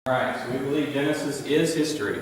All right, so we believe Genesis is history,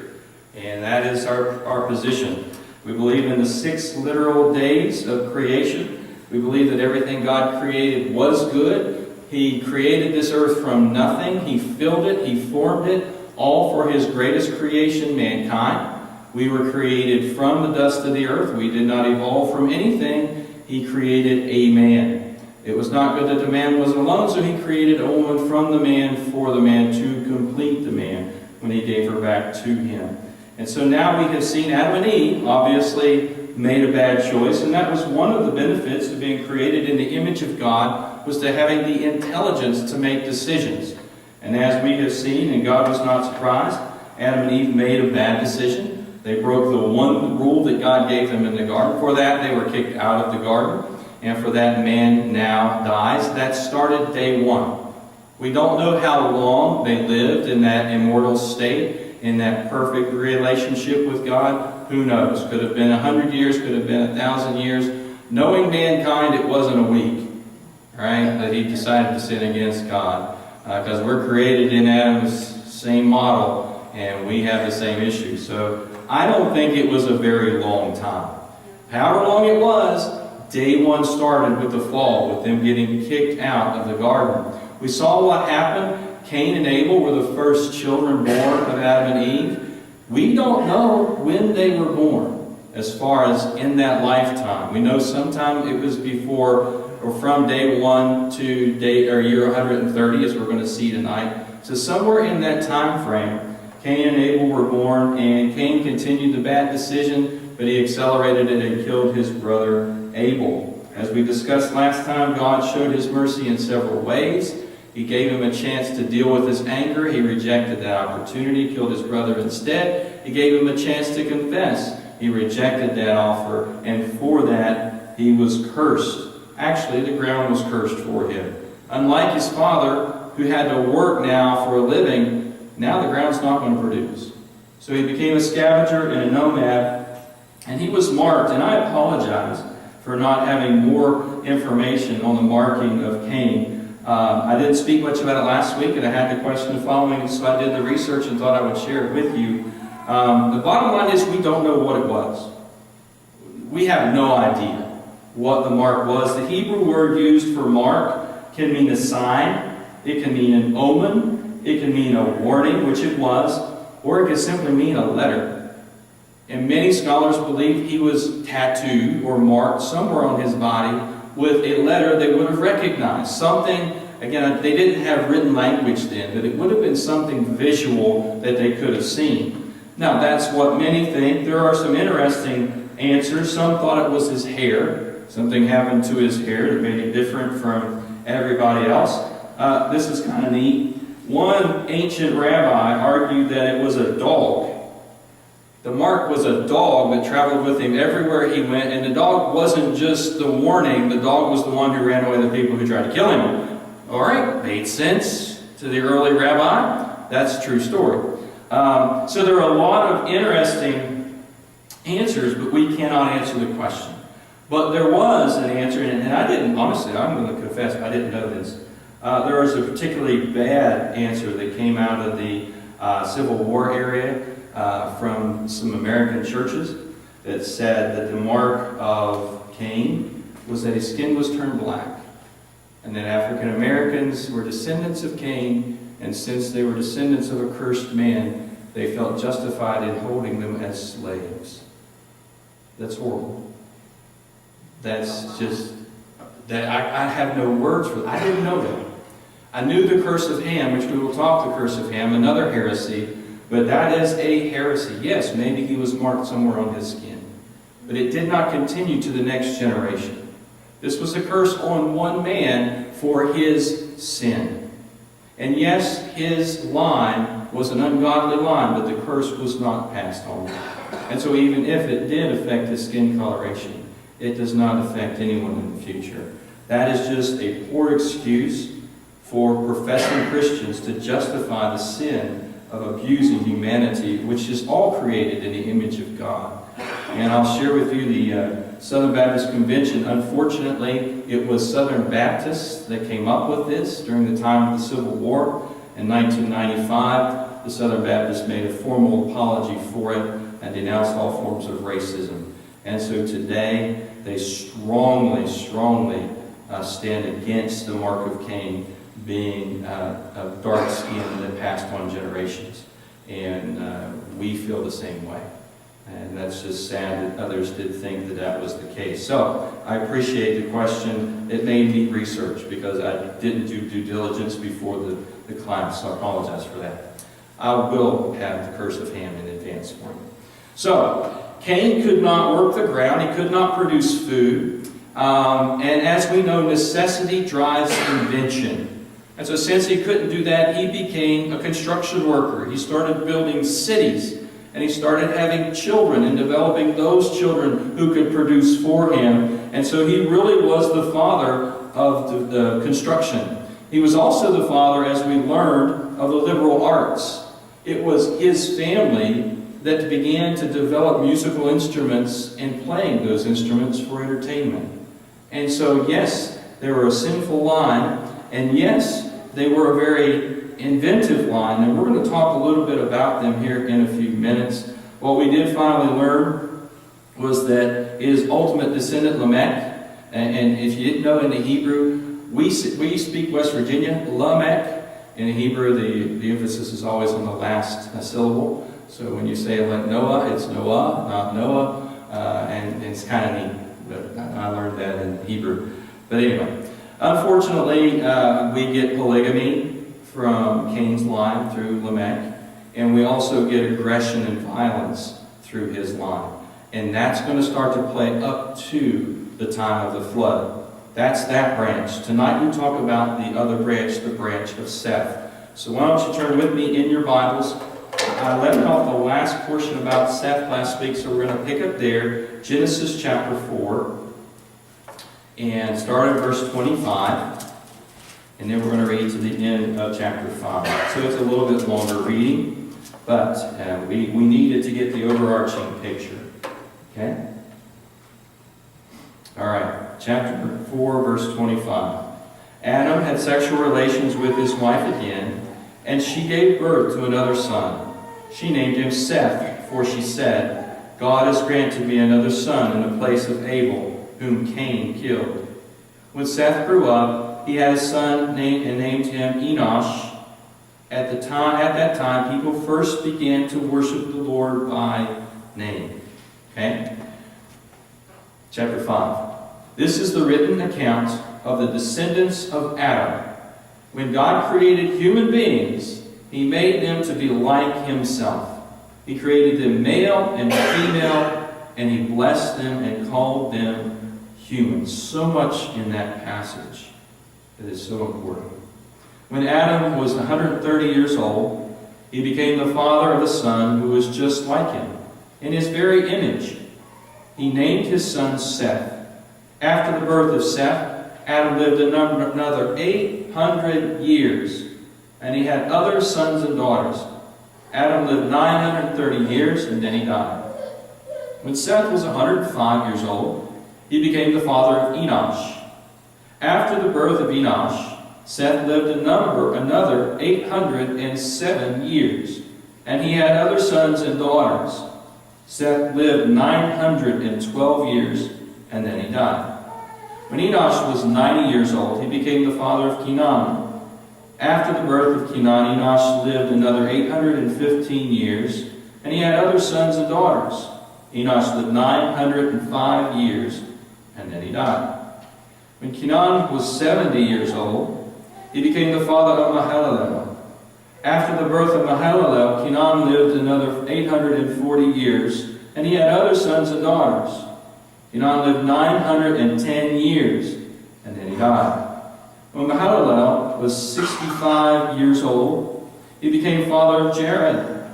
and that is our position. We believe in the 6 literal days of creation. We believe that everything God created was good. He created this earth from nothing. He filled it. He formed it, all for His greatest creation, mankind. We were created from the dust of the earth. We did not evolve from anything. He created a man. It was not good that the man was alone, so He created a woman from the man for the man to complete the man when He gave her back to Him. And so now we have seen Adam and Eve obviously made a bad choice, and that was one of the benefits of being created in the image of God, was to having the intelligence to make decisions. And as we have seen, and God was not surprised, Adam and Eve made a bad decision. They broke the one rule that God gave them in the garden. For that, they were kicked out of the garden. And for that, man now dies. That started day one. We don't know how long they lived in that immortal state, in that perfect relationship with God. Who knows? Could have been 100 years, could have been 1,000 years. Knowing mankind, it wasn't a week, right, that he decided to sin against God. Because we're created in Adam's same model, and we have the same issue. So I don't think it was a very long time. However long it was, day one started with the fall, with them getting kicked out of the garden. We saw what happened. Cain and Abel were the first children born of Adam and Eve. We don't know when they were born, as far as in that lifetime. We know sometime it was before or from day 1 to year 130, as we're going to see tonight. So somewhere in that time frame, Cain and Abel were born, and Cain continued the bad decision, but he accelerated it and killed his brother Abel. As we discussed last time, God showed His mercy in several ways. He gave him a chance to deal with his anger. He rejected that opportunity, killed his brother instead. He gave him a chance to confess. He rejected that offer, and for that, he was cursed. Actually, the ground was cursed for him. Unlike his father, who had to work now for a living, now the ground's not going to produce. So he became a scavenger and a nomad, and he was marked. And I apologize for not having more information on the marking of Cain. I didn't speak much about it last week, and I had the question following, so I did the research and thought I would share it with you. The bottom line is we don't know what it was. We have no idea what the mark was. The Hebrew word used for mark can mean a sign, it can mean an omen, it can mean a warning, which it was, or it could simply mean a letter. And many scholars believe he was tattooed or marked somewhere on his body with a letter they would have recognized. Something, again, they didn't have written language then, but it would have been something visual that they could have seen. Now, that's what many think. There are some interesting answers. Some thought it was his hair. Something happened to his hair that made it different from everybody else. This is kind of neat. One ancient rabbi argued that it was a dog. The mark was a dog that traveled with him everywhere he went, and the dog wasn't just the warning, the dog was the one who ran away the people who tried to kill him. All right, made sense to the early rabbi. That's a true story. So there are a lot of interesting answers, but we cannot answer the question. But there was an answer, and I didn't, honestly, I'm going to confess, I didn't know this. There was a particularly bad answer that came out of the Civil War area from some American churches that said that the mark of Cain was that his skin was turned black, and that African Americans were descendants of Cain, and since they were descendants of a cursed man, they felt justified in holding them as slaves. That's horrible. That's just, that I have no words for that. I didn't know that. I knew the curse of Ham, which we will talk the curse of Ham, another heresy, but that is a heresy. Yes, maybe he was marked somewhere on his skin, but it did not continue to the next generation. This was a curse on one man for his sin. And yes, his line was an ungodly line, but the curse was not passed on. And so even if it did affect his skin coloration, it does not affect anyone in the future. That is just a poor excuse for professing Christians to justify the sin of abusing humanity, which is all created in the image of God. And I'll share with you the Southern Baptist Convention. Unfortunately, it was Southern Baptists that came up with this during the time of the Civil War in 1995. the Southern Baptists made a formal apology for it and denounced all forms of racism. And so today, they strongly stand against the mark of Cain being of dark skin that passed on generations. And we feel the same way. And that's just sad that others did think that that was the case. So, I appreciate the question. It made me research because I didn't do due diligence before the class, so I apologize for that. I will have the curse of Ham in advance for you. So, Cain could not work the ground. He could not produce food. And as we know, necessity drives invention. And so since he couldn't do that, he became a construction worker. He started building cities. And he started having children and developing those children who could produce for him. And so he really was the father of the construction. He was also the father, as we learned, of the liberal arts. It was his family that began to develop musical instruments and playing those instruments for entertainment. And so, yes, they were a sinful line, and yes, they were a very inventive line, and we're going to talk a little bit about them here in a few minutes. What we did finally learn was that his ultimate descendant, Lamech, and if you didn't know in the Hebrew, we speak West Virginia, Lamech. In Hebrew, the emphasis is always on the last syllable. So when you say it like Noah, it's Noah, not Noah, and it's kind of neat. But I learned that in Hebrew. But anyway, unfortunately, we get polygamy from Cain's line through Lamech, and we also get aggression and violence through his line. And that's going to start to play up to the time of the flood. That's that branch. Tonight we talk about the other branch, the branch of Seth. So why don't you turn with me in your Bibles. I left off the last portion about Seth last week, so we're going to pick up there, Genesis chapter 4, and start at verse 25. And then we're going to read to the end of chapter 5. So it's a little bit longer reading, but we needed to get the overarching picture. Okay? All right, chapter 4, verse 25. Adam had sexual relations with his wife again, and she gave birth to another son. She named him Seth, for she said, God has granted me another son in the place of Abel, whom Cain killed. When Seth grew up, he had a son named him Enosh. At that time, people first began to worship the Lord by name. Okay? Chapter 5. This is the written account of the descendants of Adam. When God created human beings, He made them to be like Himself. He created them male and female, and He blessed them and called them humans. So much in that passage that is so important. When Adam was 130 years old, he became the father of a son who was just like him, in his very image. He named his son Seth. After the birth of Seth, Adam lived another 800 years, and he had other sons and daughters. Adam lived 930 years, and then he died. When Seth was 105 years old, he became the father of Enosh. After the birth of Enosh, Seth lived another 807 years, and he had other sons and daughters. Seth lived 912 years, and then he died. When Enosh was 90 years old, he became the father of Kenan. After the birth of Kenan, Enosh lived another 815 years, and he had other sons and daughters. Enosh lived 905 years, and then he died. When Kenan was 70 years old, he became the father of Mahalalel. After the birth of Mahalalel, Kenan lived another 840 years, and he had other sons and daughters. Kenan lived 910 years, and then he died. When Mahalalel was 65 years old, he became father of Jared.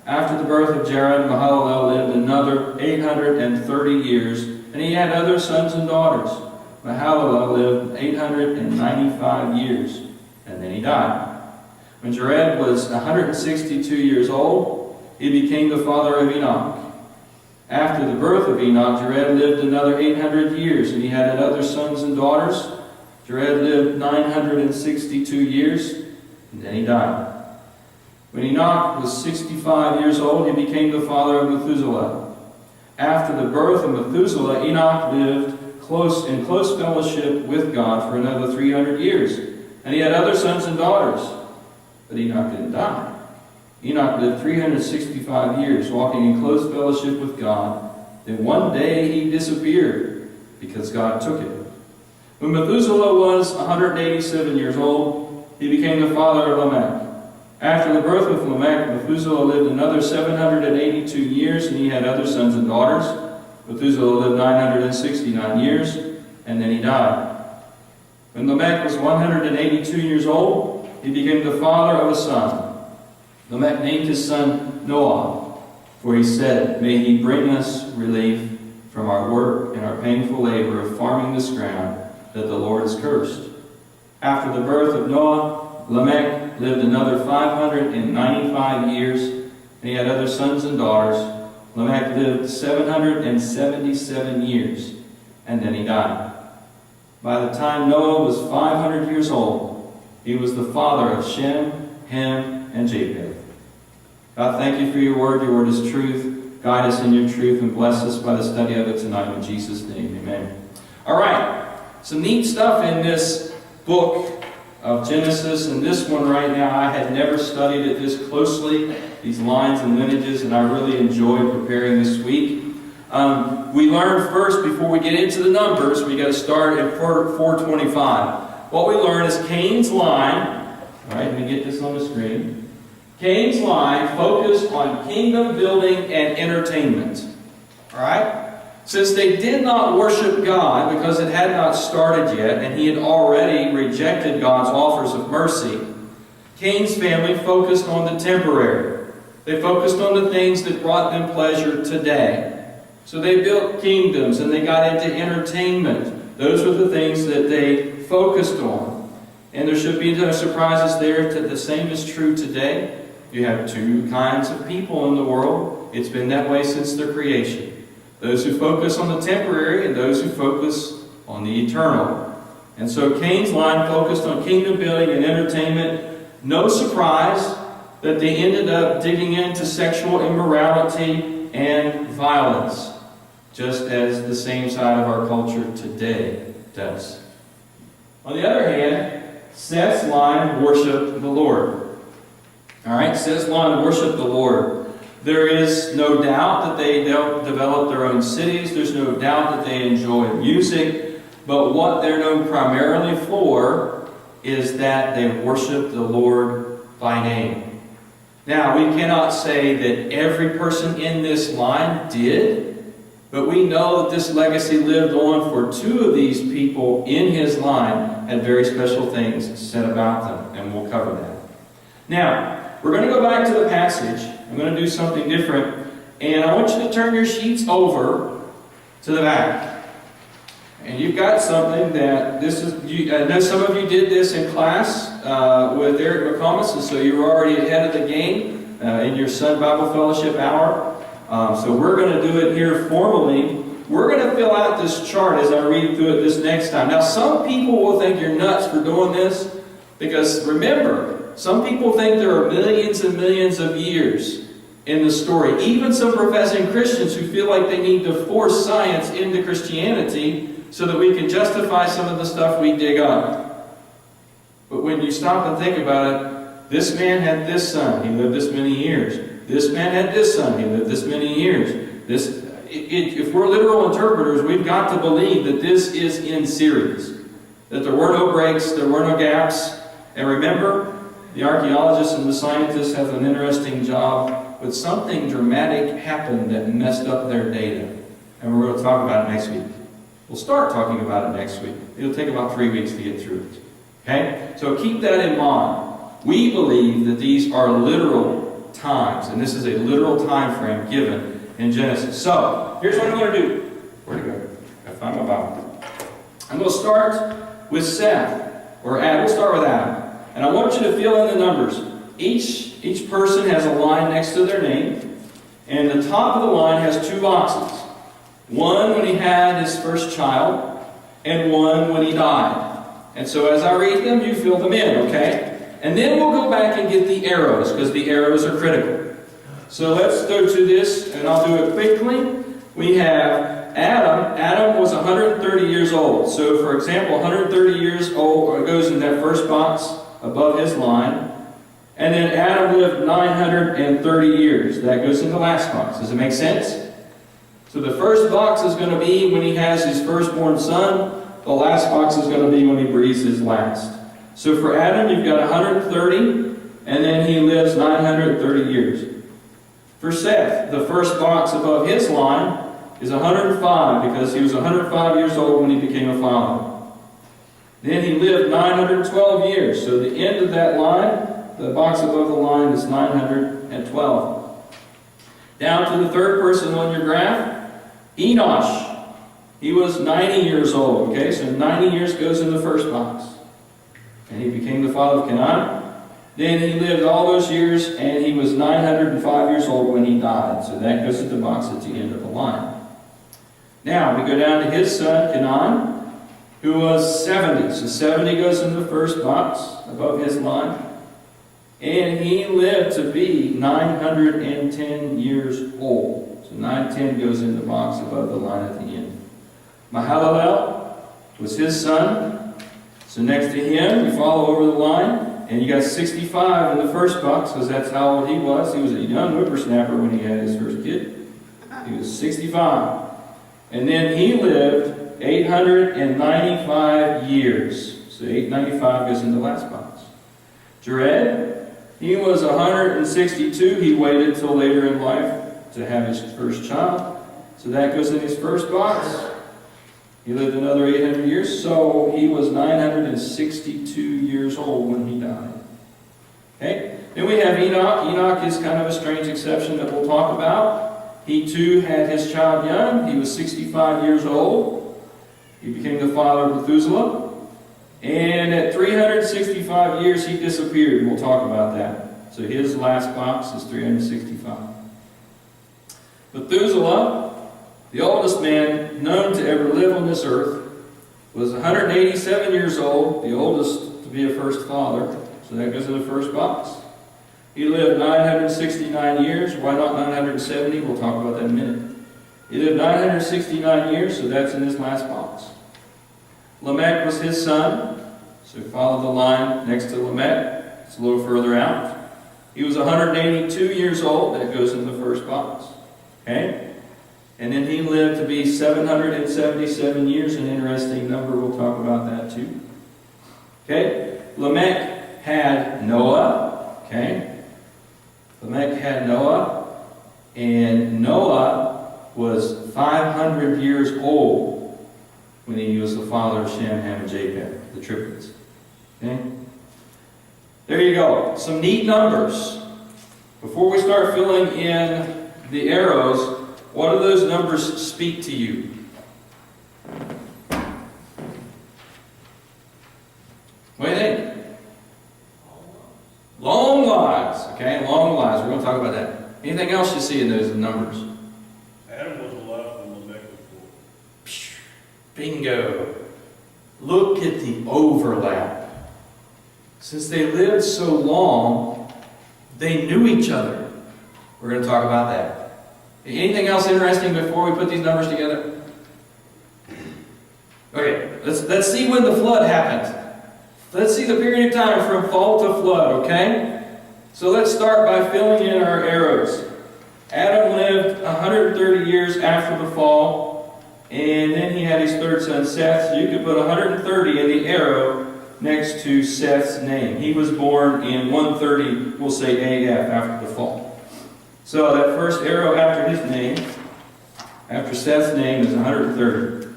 After the birth of Jared, Mahalalel lived another 830 years, and he had other sons and daughters. Mahalalel lived 895 years, and then he died. When Jared was 162 years old, he became the father of Enoch. After the birth of Enoch, Jared lived another 800 years, and he had other sons and daughters. Jared lived 962 years, and then he died. When Enoch was 65 years old, he became the father of Methuselah. After the birth of Methuselah, Enoch lived in close fellowship with God for another 300 years. And he had other sons and daughters. But Enoch didn't die. Enoch lived 365 years, walking in close fellowship with God. Then one day he disappeared, because God took him. When Methuselah was 187 years old, he became the father of Lamech. After the birth of Lamech, Methuselah lived another 782 years, and he had other sons and daughters. Methuselah lived 969 years, and then he died. When Lamech was 182 years old, he became the father of a son. Lamech named his son Noah, for he said, "May he bring us relief from our work and our painful labor of farming this ground that the Lord has cursed." After the birth of Noah, Lamech lived another 595 years, and he had other sons and daughters. Lamech lived 777 years, and then he died. By the time Noah was 500 years old, he was the father of Shem, Ham, and Japheth. God, thank you for your word. Your word is truth. Guide us in your truth and bless us by the study of it tonight. In Jesus' name, amen. All right, some neat stuff in this book of Genesis, and this one right now, I had never studied it this closely, these lines and lineages, and I really enjoyed preparing this week. We learned first, before we get into the numbers, we got to start at 425. What we learn is Cain's line. All right, let me get this on the screen. Cain's line focused on kingdom building and entertainment. All right? Since they did not worship God because it had not started yet, and he had already rejected God's offers of mercy, Cain's family focused on the temporary. They focused on the things that brought them pleasure today. So they built kingdoms and they got into entertainment. Those were the things that they focused on. And there should be no surprises there. The same is true today. You have two kinds of people in the world. It's been that way since their creation. Those who focus on the temporary and those who focus on the eternal. And so Cain's line focused on kingdom building and entertainment. No surprise that they ended up digging into sexual immorality and violence, just as the same side of our culture today does. On the other hand, Seth's line worshiped the Lord. All right, Seth's line worshiped the Lord. There is no doubt that they developed their own cities. There's no doubt that they enjoy music. But what they're known primarily for is that they worship the Lord by name. Now, we cannot say that every person in this line did, but we know that this legacy lived on, for two of these people in his line had very special things said about them, and we'll cover that. Now, we're going to go back to the passage. I'm going to do something different, and I want you to turn your sheets over to the back. And you've got something that I know some of you did this in class with Eric McComas, and so you were already ahead of the game in your Sun Bible Fellowship hour. So we're going to do it here formally. We're going to fill out this chart as I read through it this next time. Now, some people will think you're nuts for doing this, because remember, some people think there are millions and millions of years in the story. Even some professing Christians who feel like they need to force science into Christianity so that we can justify some of the stuff we dig up. But when you stop and think about it, this man had this son, he lived this many years. This man had this son, he lived this many years. If we're literal interpreters, we've got to believe that this is in series. That there were no breaks, there were no gaps. And remember, the archaeologists and the scientists have an interesting job, but something dramatic happened that messed up their data. And we're going to talk about it next week. We'll start talking about it next week. It'll take about 3 weeks to get through it. Okay? So keep that in mind. We believe that these are literal times, and this is a literal time frame given in Genesis. So, here's what I'm going to do. Where'd it go? I found my Bible. I'm going to start with Seth, or Adam. We'll start with Adam. And I want you to fill in the numbers. Each person has a line next to their name, and the top of the line has two boxes. One when he had his first child, and one when he died. And so as I read them, you fill them in, okay? And then we'll go back and get the arrows, because the arrows are critical. So let's go to this, and I'll do it quickly. We have Adam. Adam was 130 years old. So, for example, 130 years old goes in that first box above his line. And then Adam lived 930 years. That goes in the last box. Does it make sense? So the first box is going to be when he has his firstborn son. The last box is going to be when he breathes his last. So for Adam, you've got 130, and then he lives 930 years. For Seth, the first box above his line is 105, because he was 105 years old when he became a father. Then he lived 912 years. So the end of that line, the box above the line, is 912. Down to the third person on your graph, Enosh. He was 90 years old. Okay, so 90 years goes in the first box. And he became the father of Canaan. Then he lived all those years, and he was 905 years old when he died. So that goes to the box at the end of the line. Now, we go down to his son, Canaan, who was 70. So 70 goes in the first box above his line. And he lived to be 910 years old. So 910 goes in the box above the line at the end. Mahalalel was his son. So next to him, we follow over the line. And you got 65 in the first box, because that's how old he was. He was a young whippersnapper when he had his first kid. He was 65. And then he lived 895 years. So 895 goes in the last box. Jared, he was 162. He waited till later in life to have his first child. So that goes in his first box. He lived another 800 years, so he was 962 years old when he died. Okay? Then we have Enoch. Enoch is kind of a strange exception that we'll talk about. He too had his child young. He was 65 years old. He became the father of Methuselah. And at 365 years, he disappeared. We'll talk about that. So his last box is 365. Methuselah, the oldest man known to ever live on this earth, was 187 years old, the oldest to be a first father. So that goes in the first box. He lived 969 years. Why not 970? We'll talk about that in a minute. He lived 969 years, so that's in his last box. Lamech was his son. So follow the line next to Lamech. It's a little further out. He was 182 years old. That goes in the first box. Okay? And then he lived to be 777 years, an interesting number. We'll talk about that too. Okay? Lamech had Noah. Okay? Lamech had Noah. And Noah was 500 years old when he was the father of Shem, Ham, and Japheth, the triplets. Okay? There you go. Some neat numbers. Before we start filling in the arrows, what do those numbers speak to you? What do you think? Long lives. Okay, long lives. We're going to talk about that. Anything else you see in those numbers? Adam was alive when Lamech was born. Bingo. Look at the overlap. Since they lived so long, they knew each other. We're going to talk about that. Anything else interesting before we put these numbers together? Okay, let's see when the flood happened. Let's see the period of time from fall to flood, okay? So let's start by filling in our arrows. Adam lived 130 years after the fall, and then he had his third son, Seth. So you could put 130 in the arrow next to Seth's name. He was born in 130, we'll say AF, after the fall. So that first arrow after his name, after Seth's name, is 130.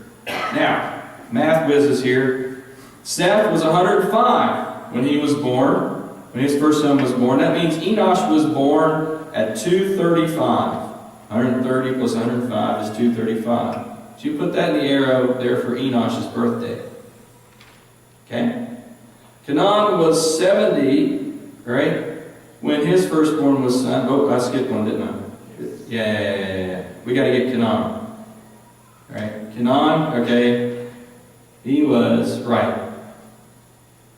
Now, math whizzes here. Seth was 105 when he was born, when his first son was born. That means Enosh was born at 235. 130 plus 105 is 235. So you put that in the arrow there for Enosh's birthday. Okay? Canaan was 70, right? When his firstborn was son. Oh, I skipped one, didn't I? Yeah. We got to get Canaan. Right? Canaan, okay. He was, right.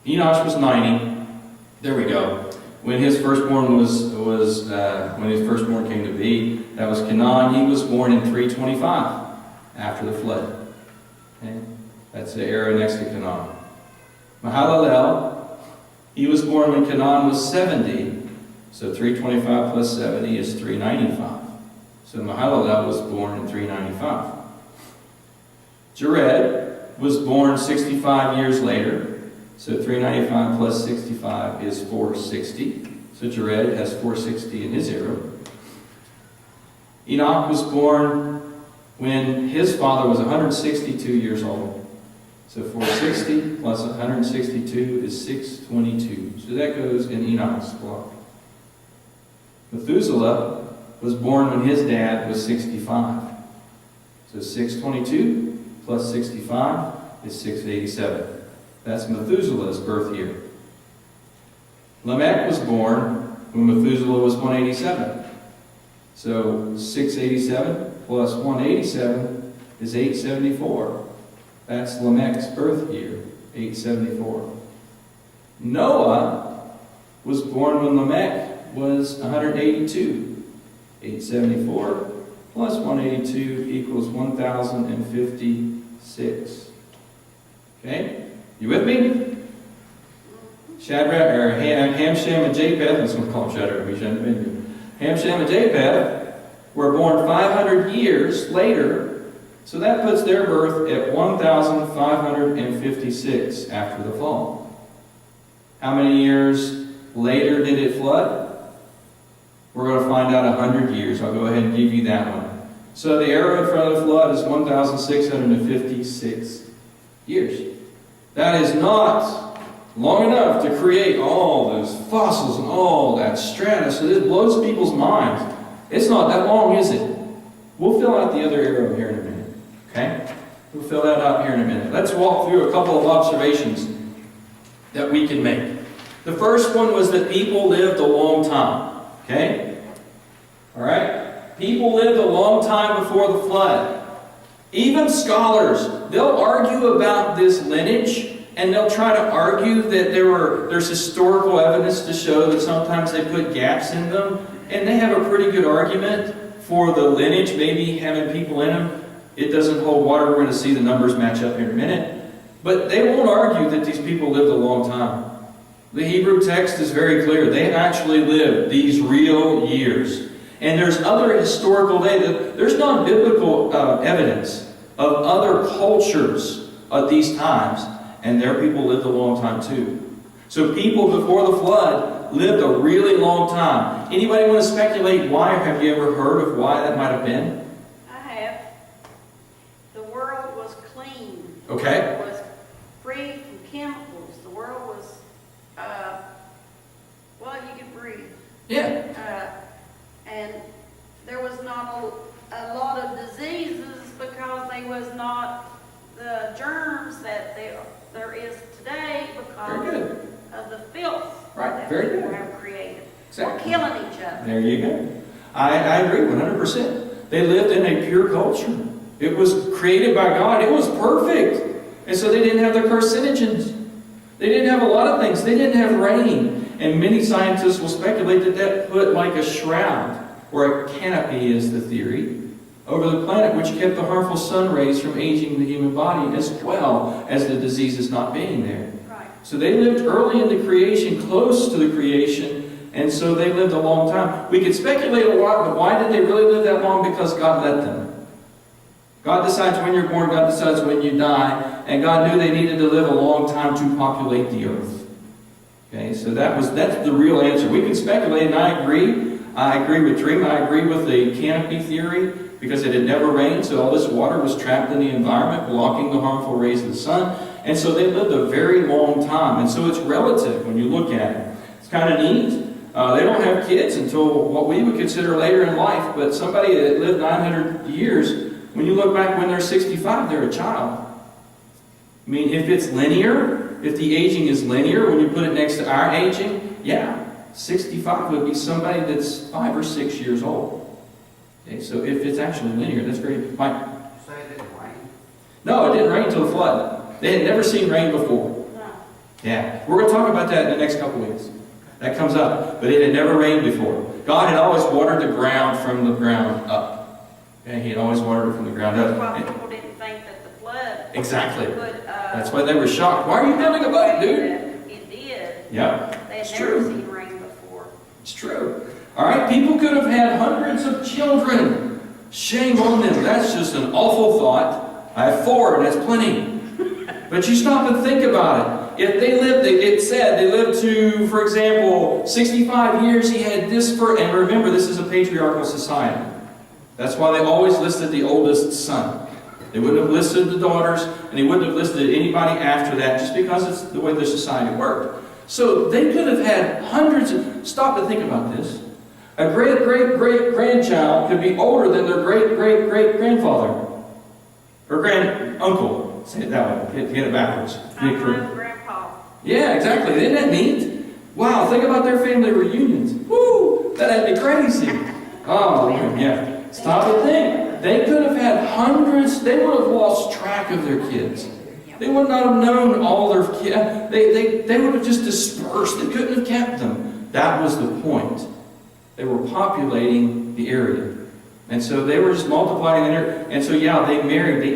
Enosh was 90. There we go. When his firstborn when his firstborn came to be, that was Canaan. He was born in 325 after the flood. Okay? That's the era next to Canaan. Mahalalel, he was born when Canaan was 70. So 325 plus 70 is 395. So Mahalalel was born in 395. Jared was born 65 years later. So 395 plus 65 is 460. So Jared has 460 in his era. Enoch was born when his father was 162 years old. So 460 plus 162 is 622. So that goes in Enoch's block. Methuselah was born when his dad was 65. So 622 plus 65 is 687. That's Methuselah's birth year. Lamech was born when Methuselah was 187. So 687 plus 187 is 874. That's Lamech's birth year, 874. Noah was born when Lamech was 182. 874 plus 182 equals 1056. Okay? You with me? Shadrach, or Ham, Shem, and Japheth, let's call them Shadrach, Ham, Shem, and Japheth were born 500 years later, so that puts their birth at 1556 after the fall. How many years later did it flood? We're going to find out 100 years. I'll go ahead and give you that one. So the era in front of the flood is 1656 years. That is not long enough to create all those fossils and all that strata. So this blows people's minds. It's not that long, is it? We'll fill out the other arrow here in a minute. Okay? We'll fill that out here in a minute. Let's walk through a couple of observations that we can make. The first one was that people lived a long time. Okay? Alright? People lived a long time before the flood. Even scholars, they'll argue about this lineage, and they'll try to argue that there's historical evidence to show that sometimes they put gaps in them, and they have a pretty good argument for the lineage maybe having people in them. It doesn't hold water. We're going to see the numbers match up here in a minute. But they won't argue that these people lived a long time. The Hebrew text is very clear. They actually lived these real years. And there's other historical data. There's non-biblical evidence of other cultures at these times, and their people lived a long time too. So people before the flood lived a really long time. Anybody want to speculate why, or have you ever heard of why that might have been? I have. The world was clean. Okay. It was free from chemicals. The world was, well, you could breathe. Yeah. And there was not a lot of diseases because there was not the germs that there is today because of the filth that people have created. Exactly. Or killing each other. There you go. I agree 100%. They lived in a pure culture. It was created by God. It was perfect. And so they didn't have the carcinogens. They didn't have a lot of things. They didn't have rain. And many scientists will speculate that put like a shroud, or a canopy is the theory, over the planet, which kept the harmful sun rays from aging the human body as well as the diseases not being there. Right. So they lived early in the creation, close to the creation, and so they lived a long time. We could speculate a lot, but why did they really live that long? Because God let them. God decides when you're born, God decides when you die, and God knew they needed to live a long time to populate the earth. Okay, so that's the real answer. We can speculate, and I agree. I agree with Dream. I agree with the canopy theory, because it had never rained, so all this water was trapped in the environment, blocking the harmful rays of the sun. And so they lived a very long time. And so it's relative when you look at it. It's kind of neat. They don't have kids until what we would consider later in life, but somebody that lived 900 years, when you look back when they're 65, they're a child. I mean, if it's linear, if the aging is linear, when you put it next to our aging, yeah, 65 would be somebody that's 5 or 6 years old. Okay, so if it's actually linear, that's great. Mike? You say it didn't rain? No, it didn't rain until the flood. They had never seen rain before. No. Yeah, we're going to talk about that in the next couple weeks. That comes up. But it had never rained before. God had always watered the ground from the ground up. Okay? He had always watered it from the ground That's why up. people didn't think that the flood Exactly. would... That's why they were shocked. Why are you building a boat, dude? It did. Yeah, They had it's never true. seen rain before. It's true. All right, people could have had hundreds of children. Shame on them. That's just an awful thought. I have 4, and that's plenty. But you stop and think about it. If they lived, it said they lived to, for example, 65 years, he had this for, and remember, this is a patriarchal society. That's why they always listed the oldest son. They wouldn't have listed the daughters, and they wouldn't have listed anybody after that, just because it's the way their society worked. So they could have had hundreds of... Stop and think about this. A great-great-great-grandchild could be older than their great-great-great-grandfather. Or grand-uncle. Say it that way. Get it backwards. Grandpa. Yeah, exactly. Isn't that neat? Wow, think about their family reunions. Woo! That'd be crazy. Oh, yeah. Stop and think. They could have had hundreds. They would have lost track of their kids. They would not have known all their kids. They would have just dispersed. They couldn't have kept them. That was the point. They were populating the area. And so they were just multiplying the area. And so, yeah, they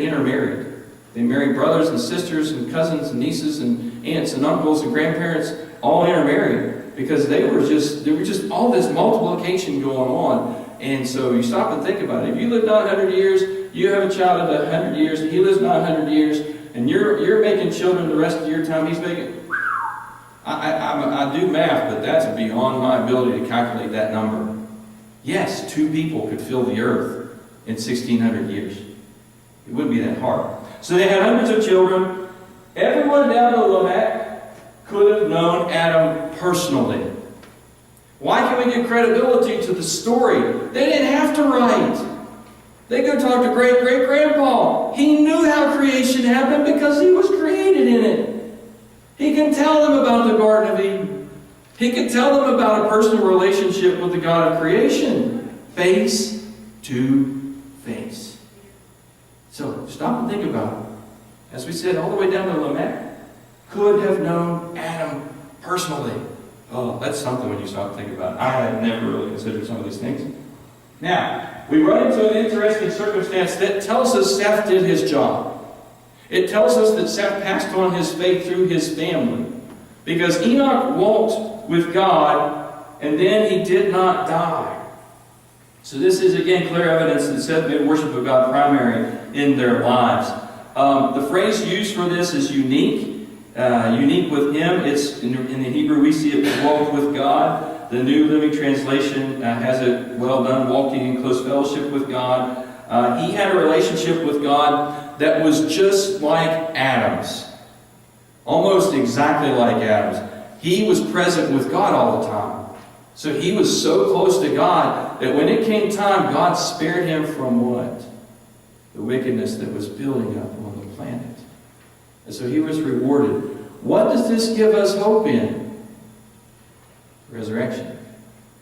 intermarried. They married brothers and sisters and cousins and nieces and aunts and uncles and grandparents, all intermarried. Because there was just all this multiplication going on. And so you stop and think about it. If you live 900 years, you have a child of 100 years, and he lives 900 years, and you're making children the rest of your time, he's making... I do math, but that's beyond my ability to calculate that number. Yes, 2 people could fill the earth in 1,600 years. It wouldn't be that hard. So they had hundreds of children. Everyone down to Lamech could have known Adam personally. Why can we give credibility to the story? They didn't have to write. They could talk to great-great-grandpa. He knew how creation happened because he was created in it. He can tell them about the Garden of Eden. He can tell them about a personal relationship with the God of creation. Face to face. So, stop and think about it. As we said, all the way down to Lamech, could have known Adam personally. Oh, that's something when you stop and think about it. I had never really considered some of these things. Now, we run into an interesting circumstance that tells us Seth did his job. It tells us that Seth passed on his faith through his family. Because Enoch walked with God, and then he did not die. So this is, again, clear evidence that Seth made worship of God primary in their lives. The phrase used for this is unique. Unique with him. It's in the Hebrew we see it, walked with God. The New Living Translation has it, well done, walking in close fellowship with God. He had a relationship with God that was just like Adam's. Almost exactly like Adam's. He was present with God all the time. So he was so close to God that when it came time, God spared him from what? The wickedness that was building up on the planet. And so he was rewarded. What does this give us hope in? Resurrection.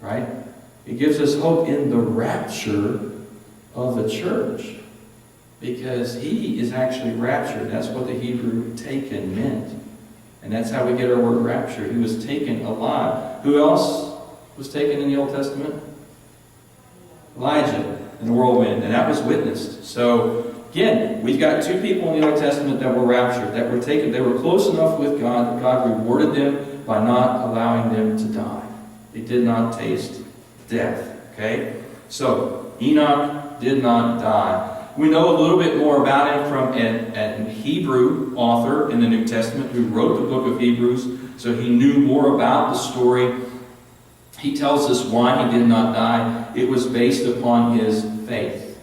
Right? It gives us hope in the rapture of the church. Because he is actually raptured. That's what the Hebrew taken meant. And that's how we get our word rapture. He was taken alive. Who else was taken in the Old Testament? Elijah in the whirlwind. And that was witnessed. So, again, we've got 2 people in the Old Testament that were raptured, that were taken. They were close enough with God that God rewarded them by not allowing them to die. They did not taste death. Okay? So, Enoch did not die. We know a little bit more about him from an Hebrew author in the New Testament who wrote the book of Hebrews, so he knew more about the story. He tells us why he did not die. It was based upon his faith.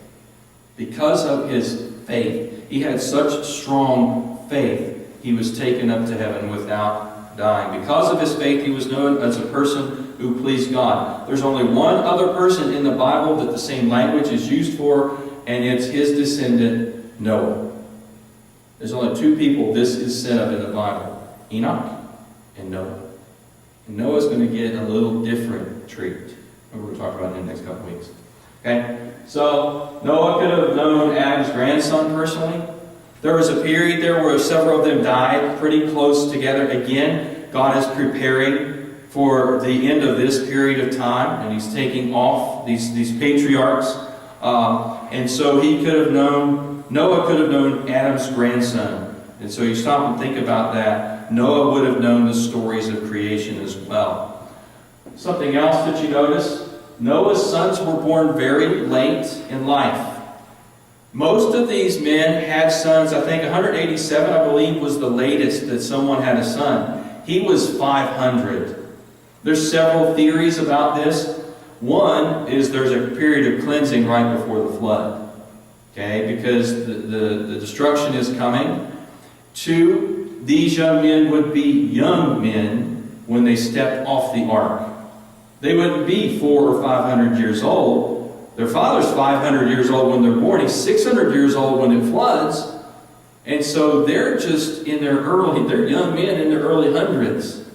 Because of his faith, he had such strong faith, he was taken up to heaven without dying. Because of his faith, he was known as a person who pleased God. There's only one other person in the Bible that the same language is used for, and it's his descendant, Noah. There's only 2 people this is set up in the Bible. Enoch and Noah. And Noah's going to get a little different treat. We're going to talk about it in the next couple weeks. Okay? So, Noah could have known Adam's grandson personally. There was a period there where several of them died pretty close together. Again, God is preparing for the end of this period of time, and he's taking off these patriarchs. And so Noah could have known Adam's grandson. And so you stop and think about that. Noah would have known the stories of creation as well. Something else that you notice, Noah's sons were born very late in life. Most of these men had sons. I think 187, I believe, was the latest that someone had a son. He was 500. There's several theories about this. One is there's a period of cleansing right before the flood. Okay, because the destruction is coming. Two, these young men would be young men when they stepped off the ark. They wouldn't be 400 or 500 years old. Their father's 500 years old when they're born. He's 600 years old when it floods. And so they're just they're young men in their early hundreds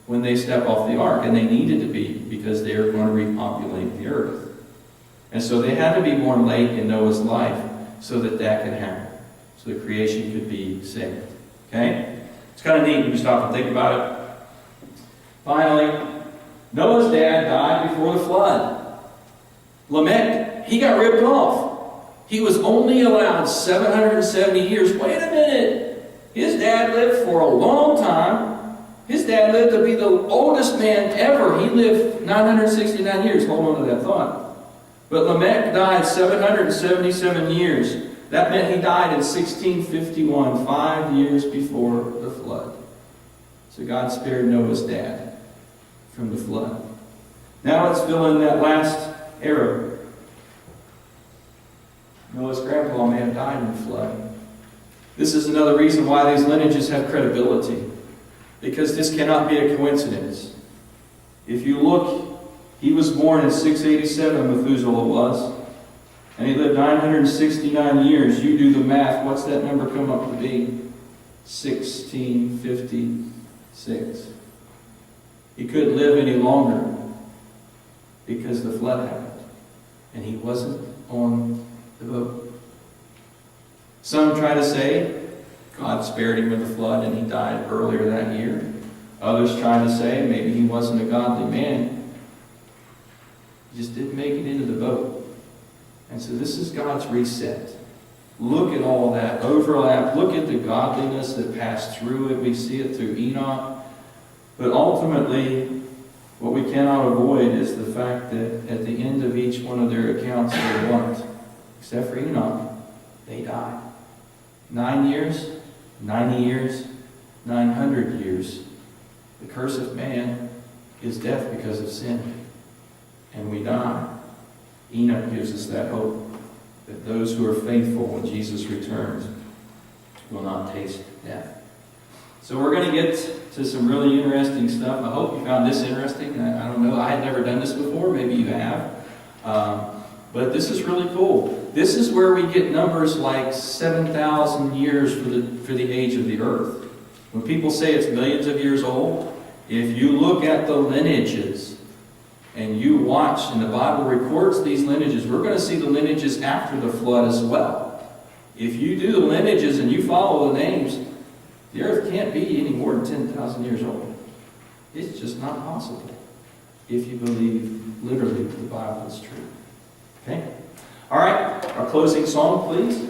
when they step off the ark. And they needed to be, because they are going to repopulate the earth. And so they had to be born late in Noah's life so that could happen. So the creation could be saved. Okay? It's kind of neat when you stop and think about it. Finally, Noah's dad died before the flood. Lamech, he got ripped off. He was only allowed 770 years. Wait a minute. His dad lived for a long time. His dad lived to be the oldest man ever. He lived 969 years. Hold on to that thought. But Lamech died 777 years. That meant he died in 1651, 5 years before the flood. So God spared Noah's dad from the flood. Now let's fill in that last era. Noah's grandpa may have died in the flood. This is another reason why these lineages have credibility, because this cannot be a coincidence. If you look, he was born in 687, Methuselah was, and he lived 969 years. You do the math. What's that number come up to be? 1656. He couldn't live any longer because the flood happened, and he wasn't on the boat. Some try to say God spared him with the flood and he died earlier that year. Others try to say maybe he wasn't a godly man. He just didn't make it into the boat. And so this is God's reset. Look at all that overlap. Look at the godliness that passed through it. We see it through Enoch. But ultimately, what we cannot avoid is the fact that at the end of each one of their accounts, they weren't. Except for Enoch, they died. 9 years, 90 years, 900 years. The curse of man is death because of sin. And we die. Enoch gives us that hope that those who are faithful when Jesus returns will not taste death. So we're going to get to some really interesting stuff. I hope you found this interesting. I don't know. I had never done this before. Maybe you have. But this is really cool. This is where we get numbers like 7,000 years for the age of the earth. When people say it's millions of years old, if you look at the lineages and you watch, and the Bible records these lineages, we're going to see the lineages after the flood as well. If you do the lineages and you follow the names, the earth can't be any more than 10,000 years old. It's just not possible if you believe literally the Bible is true. Okay? All right, our closing song, please.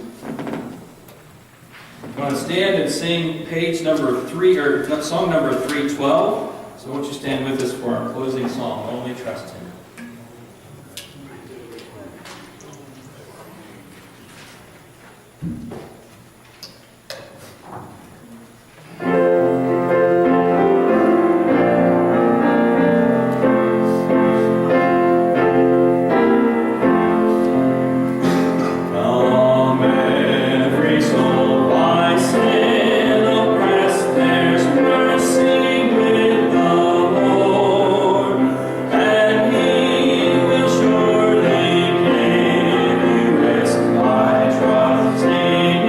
I'm going to stand and sing page number 3, or song number 312. So won't you stand with us for our closing song, Only Trust Him. Sing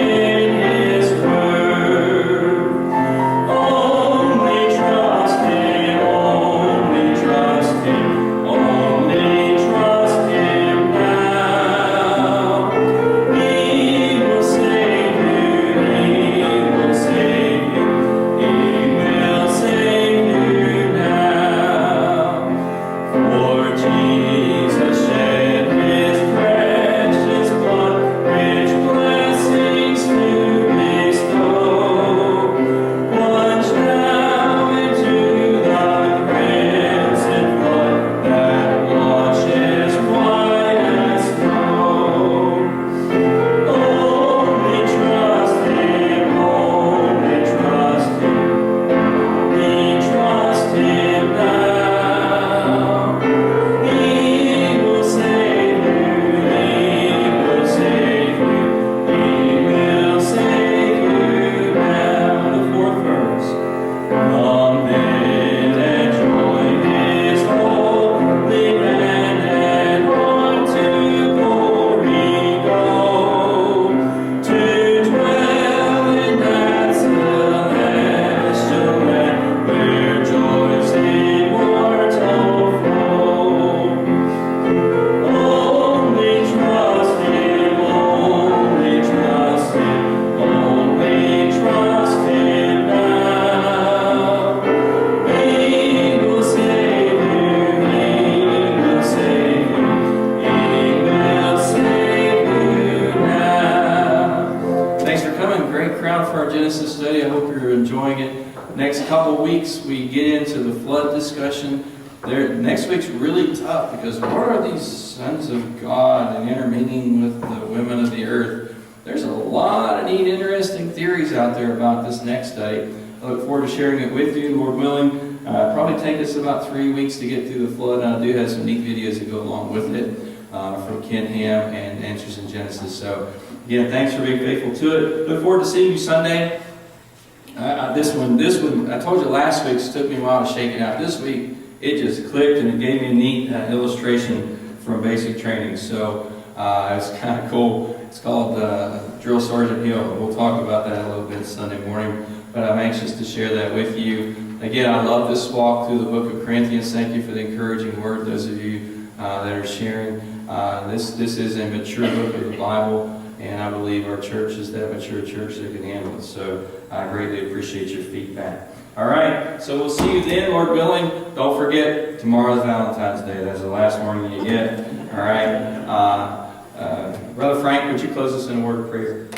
next couple weeks we get into the flood discussion. Next week's really tough because what are these sons of God and intermingling with the women of the earth? There's a lot of neat, interesting theories out there about this next study. I look forward to sharing it with you, Lord willing. Probably take us about 3 weeks to get through the flood, and I do have some neat videos that go along with it from Ken Ham and Answers in Genesis. So, again, thanks for being faithful to it. Look forward to seeing you Sunday. This one, I told you last week, it took me a while to shake it out. This week, it just clicked, and it gave me a neat illustration from basic training. So, it's kind of cool. It's called Drill Sergeant Hill. We'll talk about that a little bit Sunday morning, but I'm anxious to share that with you. Again, I love this walk through the book of Corinthians. Thank you for the encouraging word, those of you that are sharing. This is a mature book of the Bible, and I believe our church is that mature church that can handle it. So I greatly appreciate your feedback. All right, so we'll see you then, Lord willing. Don't forget, tomorrow's Valentine's Day. That's the last warning you get. All right. Brother Frank, would you close us in a word of prayer?